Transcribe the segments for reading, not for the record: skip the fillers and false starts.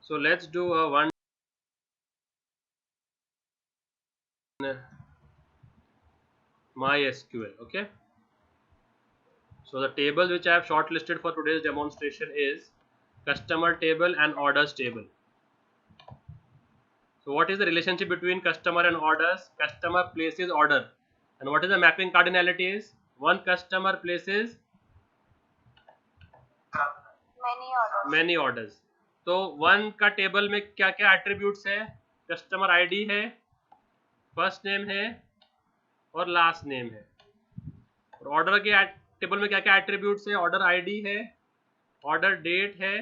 So let's do a one MySQL. Okay. So the table which I have shortlisted for today's demonstration is customer table and orders table. So what is the relationship between customer and orders? Customer places order. And what is the mapping cardinality is? One customer places many orders. तो one का table में क्या क्या attributes है? Customer ID है, first name है और last name है. और ऑर्डर के टेबल में क्या क्या एट्रीब्यूट्स है? ऑर्डर आईडी है, ऑर्डर डेट है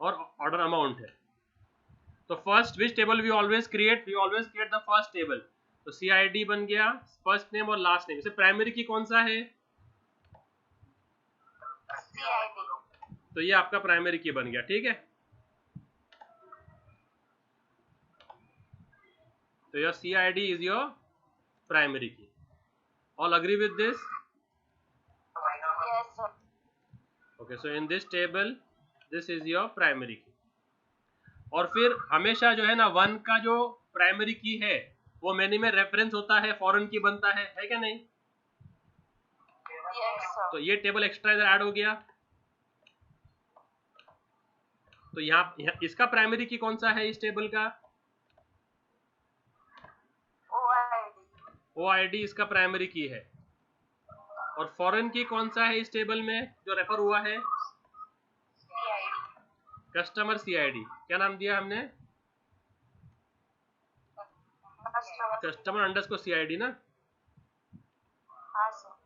और ऑर्डर अमाउंट है. तो first which table we always create the first table. तो सी आई डी बन गया, फर्स्ट नेम और लास्ट नेम. इसे प्राइमरी की कौन सा है? तो ये आपका प्राइमरी की बन गया. ठीक है, तो your C I D is your primary key. All agree with this? Okay, so in this table this is your primary key. और फिर हमेशा जो है ना, वन का जो प्राइमरी की है वो मेन्यू में रेफरेंस होता है, फॉरेन की बनता है क्या नहीं? तो ये टेबल एक्स्ट्रा इधर ऐड हो गया. तो यहाँ इसका प्राइमरी की कौन सा है इस टेबल का? ओ आई डी इसका प्राइमरी की है. और फॉरेन की कौन सा है इस टेबल में जो रेफर हुआ है? Customer C I D. क्या नाम दिया हमने? Customer underscore C I D ना.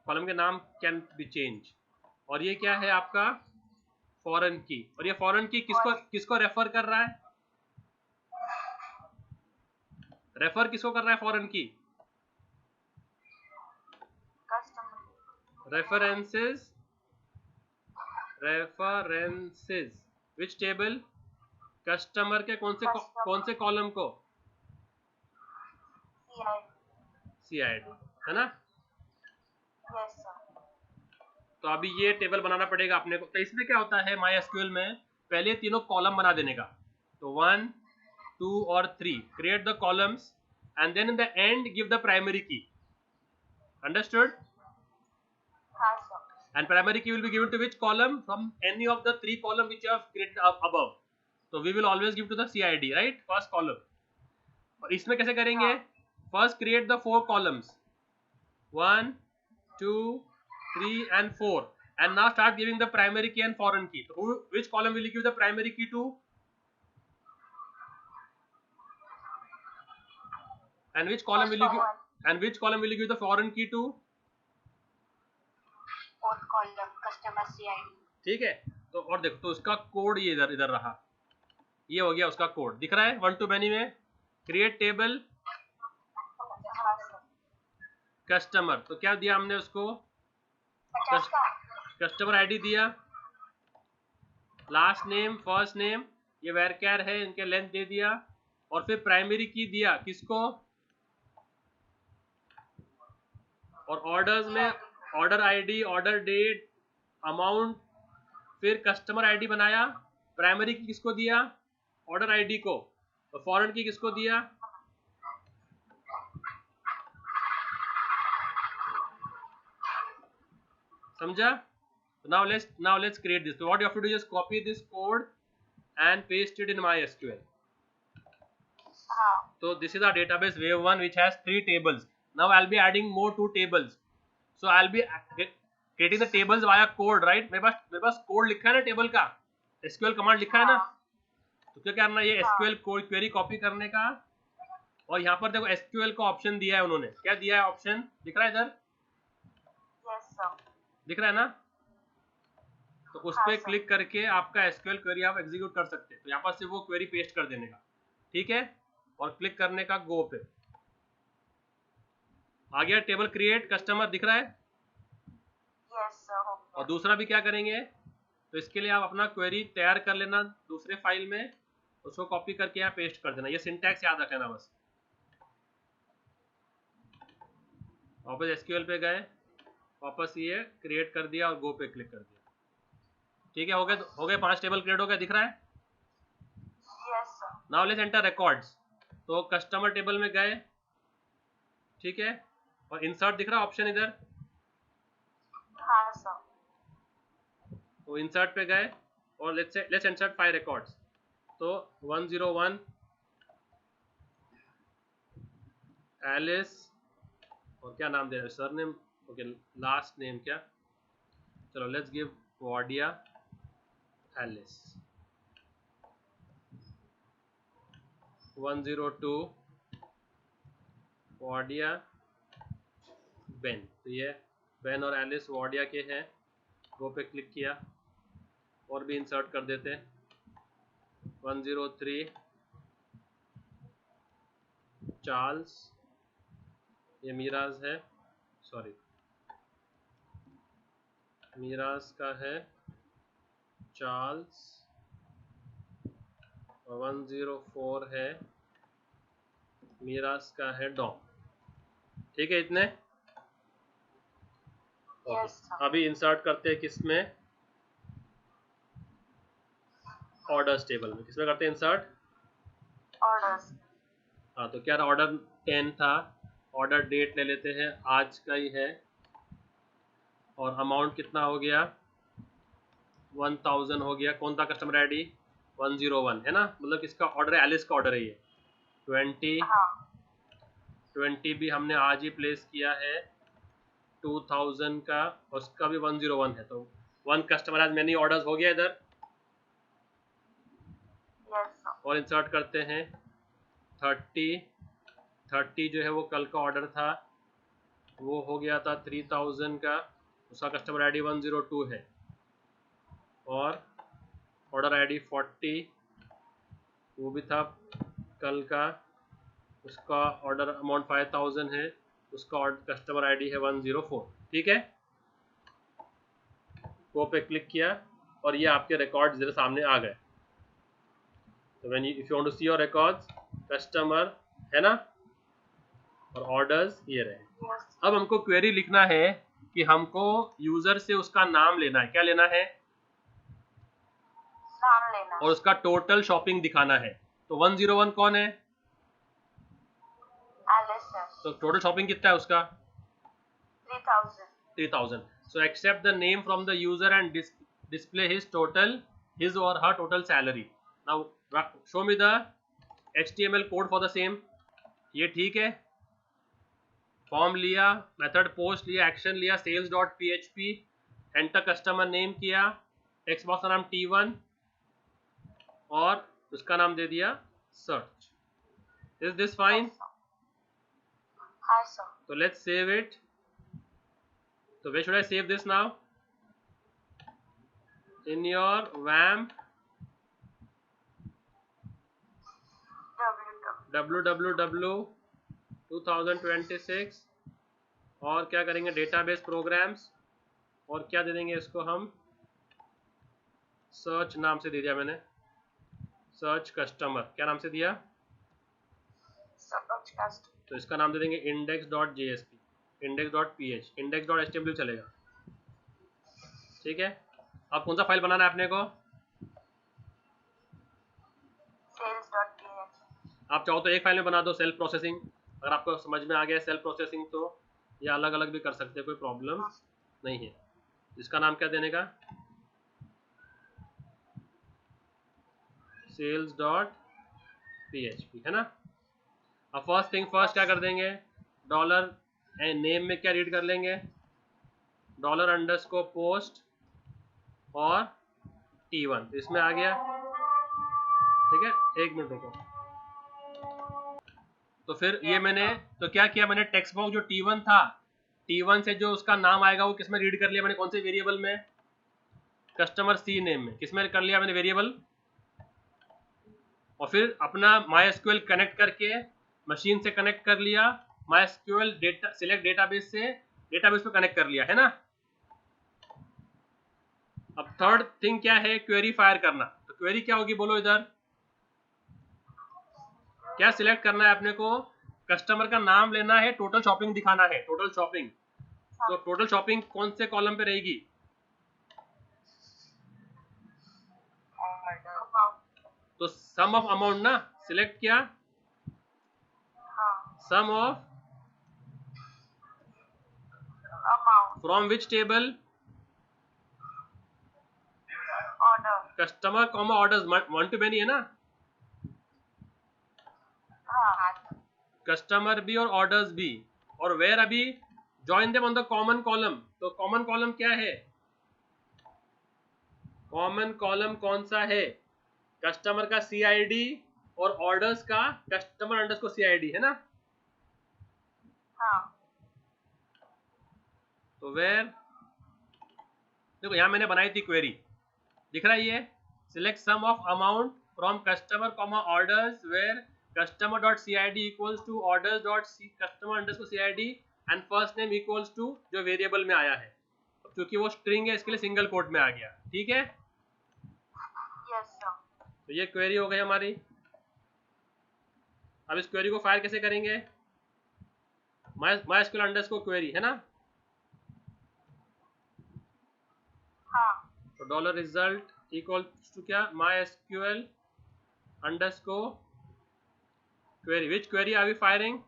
कॉलम के नाम कैन बी चेंज. और ये क्या है आपका? फॉरेन की. और ये फॉरेन की किसको रेफर कर रहा है? रेफर किसको कर रहा है फॉरेन की? रेफरेंसेस. विच टेबल? कस्टमर के कौन से कॉलम को? सी आई डी है ना. तो अभी ये टेबल बनाना पड़ेगा अपने को. तो इसमें क्या होता है माई एसक्यूएल में, पहले तीनों कॉलम बना देने का. तो 1, 2 और 3 create the columns and then in the end give the primary key. Understood? And primary key will be given to which column? From any of the 3 column which you have created above. So we will always give to the CID, right? First column. और इसमें कैसे करेंगे? First create the 4 columns. 1, 2, 3 and 4. And now start giving the primary key and foreign key. So which column will you give the primary key to? And which column will you give the foreign key to? Fourth column, customer CID. ठीक है. तो और देखो, तो उसका code ये इधर रहा. ये हो गया उसका कोड. दिख रहा है 1 to many में. Create table customer. तो क्या दिया हमने उसको? कस्टमर आईडी दिया, लास्ट नेम, फर्स्ट नेम, ये वेरक्यार है, इनके लेंथ दे दिया. और फिर प्राइमरी की दिया किसको? और ऑर्डर्स में order ID, order date, amount, फिर कस्टमर आईडी बनाया. प्राइमरी की किसको दिया? ऑर्डर आईडी को. और फॉरेन की किसको दिया? समझा? now let's create this. So what you have to do is copy this code and paste it in MySQL. So this is our database wave 1 which has 3 tables. Now I'll be adding more 2 tables. So I'll be creating the tables via code, right? मेरे पास code लिखा है ना table का, SQL command लिखा है ना. तो क्या करना है, ये SQL कोड क्वेरी कॉपी करने का. और यहाँ पर देखो SQL का ऑप्शन दिया है उन्होंने. क्या दिया है ऑप्शन? दिख रहा है इधर? दिख रहा है ना. तो उस पर क्लिक करके आपका SQL क्वेरी आप एग्जीक्यूट कर सकते हैं. तो यहाँ पर से वो क्वेरी पेस्ट कर देने का. ठीक है. और क्लिक करने का गो पे. आ गया टेबल क्रिएट कस्टमर. दिख रहा है? और दूसरा भी क्या करेंगे, तो इसके लिए आप अपना क्वेरी तैयार कर लेना दूसरे फाइल में, उसको कॉपी करके यहाँ पेस्ट कर देना. ये सिंटैक्स याद रखना बस. वापस SQL पे गए, वापस ये क्रिएट कर दिया और गो पे क्लिक कर दिया. ठीक है, हो गए 5 टेबल क्रिएट हो गए. दिख रहा है? Now let's enter records. तो कस्टमर टेबल में गए, ठीक है, और इंसर्ट दिख रहा ऑप्शन इधर, हाँ सर। तो इंसर्ट पे गए और लेट्स इंसर्ट 5 रिकॉर्ड्स। तो 101 एलिस, और क्या नाम दे रहे हैं, surname, okay, last name क्या, चलो let's give Wadia Alice. 102 Wadia Ben, तो ये बेन और एलिस वाडिया के हैं, वो पे क्लिक किया, और भी इंसर्ट कर देते। 103 चार्ल्स, ये मीराज है, सॉरी मीराज का है चार्ल्स, और 104 है मीराज का है डॉम, ठीक है इतने। Yes sir. अभी इंसर्ट करते हैं किसमें, ऑर्डर्स टेबल में। किसमें करते हैं इंसर्ट, ऑर्डर्स। हाँ, तो क्या ऑर्डर 10 था, ऑर्डर डेट ले लेते हैं, आज का ही है, और अमाउंट कितना हो गया, 1000 हो गया। कौन था कस्टमर आईडी, 101 है ना, मतलब किसका ऑर्डर है, एलिस का ऑर्डर है ये। 20 हाँ 20 भी हमने आज ही प्लेस किया है, 2000 का, उसका भी 101 है, तो 1 कस्टमर आज मैनी ऑर्डर्स हो गया इधर। Yes sir. और इंसर्ट करते हैं 30 जो है वो कल का ऑर्डर था, वो हो गया था 3000 का, उसका कस्टमर आईडी 102 है, और ऑर्डर आईडी 40 वो भी था कल का, उसका ऑर्डर अमाउंट 5000 है, उसका कस्टमर आईडी है 104, ठीक है। वो पे क्लिक किया और ये आपके रिकॉर्ड जरा सामने आ गए। तो when if you want to see your records, customer है ना, और ऑर्डर्स ये रहे। यस अब हमको क्वेरी लिखना है कि हमको यूजर से उसका नाम लेना है, क्या लेना है, नाम लेना। और उसका टोटल शॉपिंग दिखाना है। तो 101 कौन है, एलिस सर। तो टोटल शॉपिंग कितना है उसका, 3000। 3000। So accept the name from the user and display his or her total salary. Now show me the HTML code for the same. ये ठीक है, फॉर्म लिया, मेथड पोस्ट लिया, एक्शन लिया, sales.php, एंटर कस्टमर नेम किया, text box का नाम T1, और उसका नाम दे दिया सर्च। इज दिस फाइन, हाँ सर। तो let's save it. So where should I save this now? In your WAMP www 2026, और क्या करेंगे, डेटाबेस प्रोग्राम्स, और क्या दे देंगे इसको हम, सर्च नाम से दे दिया मैंने, सर्च कस्टमर, क्या नाम से दिया, सर्च कस्ट। तो इसका नाम दे देंगे index.jsp, index.ph, index.html चलेगा, ठीक है। अब कौन सा फाइल बनाना है अपने को, sales.ph। आप चाहो तो एक फाइल में बना दो, सेल्फ प्रोसेसिंग, अगर आपको समझ में आ गया सेल्फ प्रोसेसिंग तो ये अलग अलग भी कर सकते हैं, कोई प्रॉब्लम नहीं है। इसका नाम क्या देने का, sales.php है ना। अब फर्स्ट थिंग फर्स्ट क्या कर देंगे, डॉलर नेम में क्या रीड कर लेंगे, $_पोस्ट और T1, इसमें आ गया, ठीक है। एक मिनट रुको, तो फिर ये मैंने तो क्या किया, मैंने टेक्स्ट बॉक्स जो T1 था, T1 से जो उसका नाम आएगा वो किसमें रीड कर लिया मैंने, कौन से वेरिएबल में, कस्टमर सी नेम में, किसमें कर लिया मैंने वेरिएबल, और फिर अपना MySQL कनेक्ट करके मशीन से कनेक्ट कर लिया, MySQL डेटा सिलेक्ट डेटाबेस से डेटाबेस पे कनेक्ट कर लिया है ना। अब थर्ड थिंग क्या है, क्वेरी फायर करना। तो क्वेरी क्या होगी बोलो इधर, क्या सिलेक्ट करना है अपने को, कस्टमर का नाम लेना है, टोटल शॉपिंग दिखाना है, टोटल शॉपिंग। तो टोटल शॉपिंग कौन से कॉलम पे रहेगी, तो सम ऑफ अमाउंट ना, सिलेक्ट किया हाँ, sum of amount, from which table, order, customer comma orders, one to many है ना, हाँ, कस्टमर भी और ऑर्डर्स भी, और वेयर अभी join them on the common column. तो कॉमन कॉलम क्या है, कॉमन कॉलम कौन सा है, कस्टमर का CID और ऑर्डर्स का कस्टमर अंडरस्कोर CID है ना। हाँ, तो वेयर, देखो यहां मैंने बनाई थी क्वेरी, दिख रहा है ये, select sum of amount from customer comma orders where customer dot CID equals to orders dot customer underscore CID and first name equals to जो वेरिएबल में आया है, क्योंकि वो स्ट्रिंग है इसके लिए सिंगल कोट में आ गया, ठीक है। yes sir, तो ये क्वेरी हो गई हमारी। अब इस क्वेरी को फायर कैसे करेंगे, MySQL अंडरस्कोर क्वेरी है ना, हाँ, तो डॉलर रिजल्ट इक्वल टू क्या, MySQL underscore query, which query are we firing,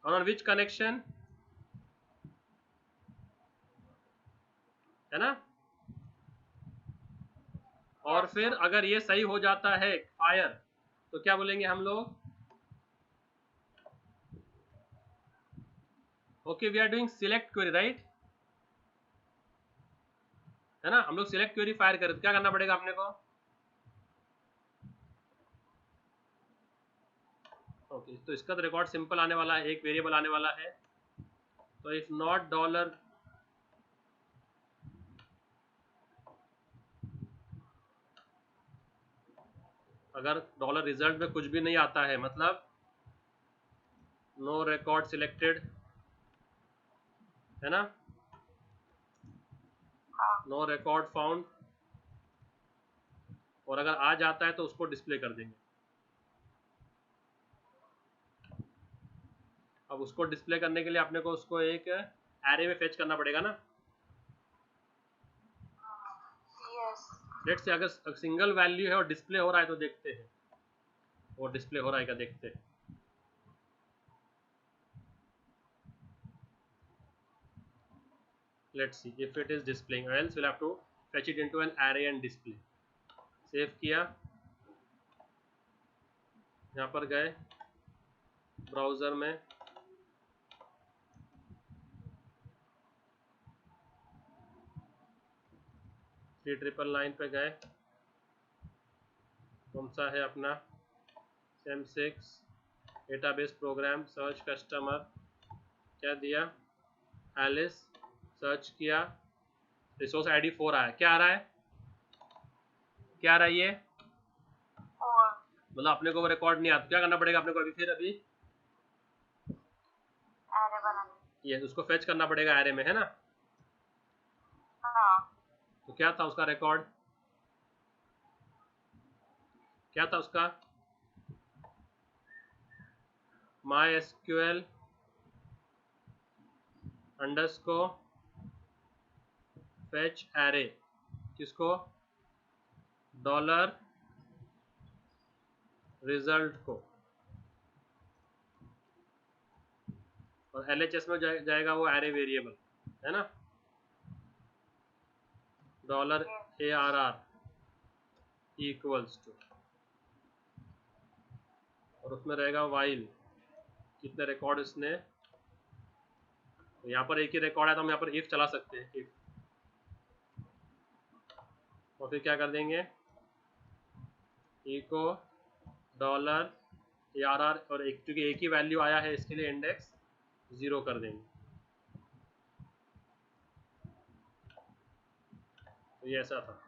on which connection, है ना। और yes फिर sir, अगर ये सही हो जाता है फायर, तो क्या बोलेंगे हम लोग, okay we are doing select query, right, है ना। हम लोग सिलेक्ट क्वेरी फायर करें तो क्या करना पड़ेगा अपने को, ओके तो इसका तो रिकॉर्ड सिंपल आने वाला है, एक वेरिएबल आने वाला है, तो इफ नॉट डॉलर अगर डॉलर रिजल्ट में कुछ भी नहीं आता है, मतलब नो रिकॉर्ड सिलेक्टेड, है ना, हाँ, नो रिकॉर्ड फाउंड, और अगर आ जाता है तो उसको डिस्प्ले कर देंगे। अब उसको डिस्प्ले करने के लिए अपने को उसको एक एरे में फेच करना पड़ेगा ना। yes, लेट्स से अगर सिंगल वैल्यू है और डिस्प्ले हो रहा है तो देखते हैं वो डिस्प्ले हो रहा है क्या, देखते हैं। Let's see if it is displaying, or else we'll have to fetch it into an array and display। Save किया, यहाँ पर गए ब्राउजर में, थ्री 999 पे गए, कौन सा है अपना SEM6 database program, search customer, क्या दिया एलिस, सर्च किया, रिसोर्स ID 4 आया, क्या आ रहा है, क्या आ रहा है ये, और मतलब अपने को वो रिकॉर्ड नहीं आता, क्या करना पड़ेगा अपने को अभी, फिर अभी array बनाने, ये उसको फेच करना पड़ेगा एरे में, है ना। हाँ, तो क्या था उसका रिकॉर्ड, क्या था उसका, MySQL अंडरस्कोर फेच एरे, किसको, डॉलर रिजल्ट को, और LHS में जाएगा वो एरे वेरिएबल, है ना, डॉलर ARR इक्वल्स टू, और उसमें रहेगा वाइल, कितने रिकॉर्ड इसने, तो यहाँ पर एक ही रिकॉर्ड है तो हम यहाँ पर इफ चला सकते हैं, इफ, और फिर क्या कर देंगे, इको डॉलर ARR, और एक क्योंकि एक ही वैल्यू आया है इसके लिए इंडेक्स 0 कर देंगे। तो ये ऐसा था,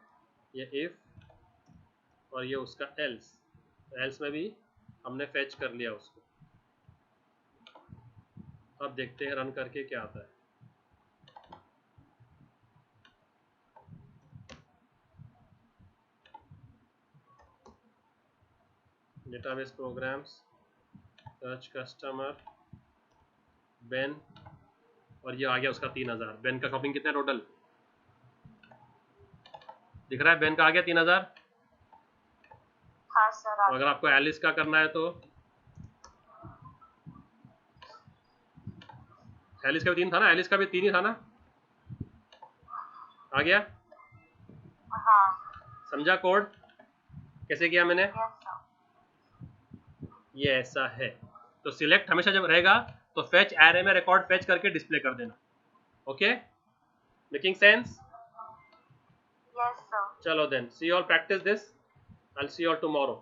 ये इफ और ये उसका एल्स, एल्स में भी हमने फेच कर लिया उसको। अब देखते हैं रन करके क्या आता है। Database programs, search customer, Ben, और ये आ गया उसका 3000। बेन का शॉपिंग कितना टोटल, दिख रहा है बेन का आ गया 3000। हाँ सर आ अगर आपको एलिस का करना है तो एलिस का भी 3 था ना, एलिस का भी 3 ही था ना, आ गया। हाँ समझा कोड कैसे किया मैंने? यस सर ये ऐसा है। तो सिलेक्ट हमेशा जब रहेगा तो फेच एरे में रिकॉर्ड फेच करके डिस्प्ले कर देना। Okay, making sense? Yes sir चलो then see you all practice this, I will see you all tomorrow.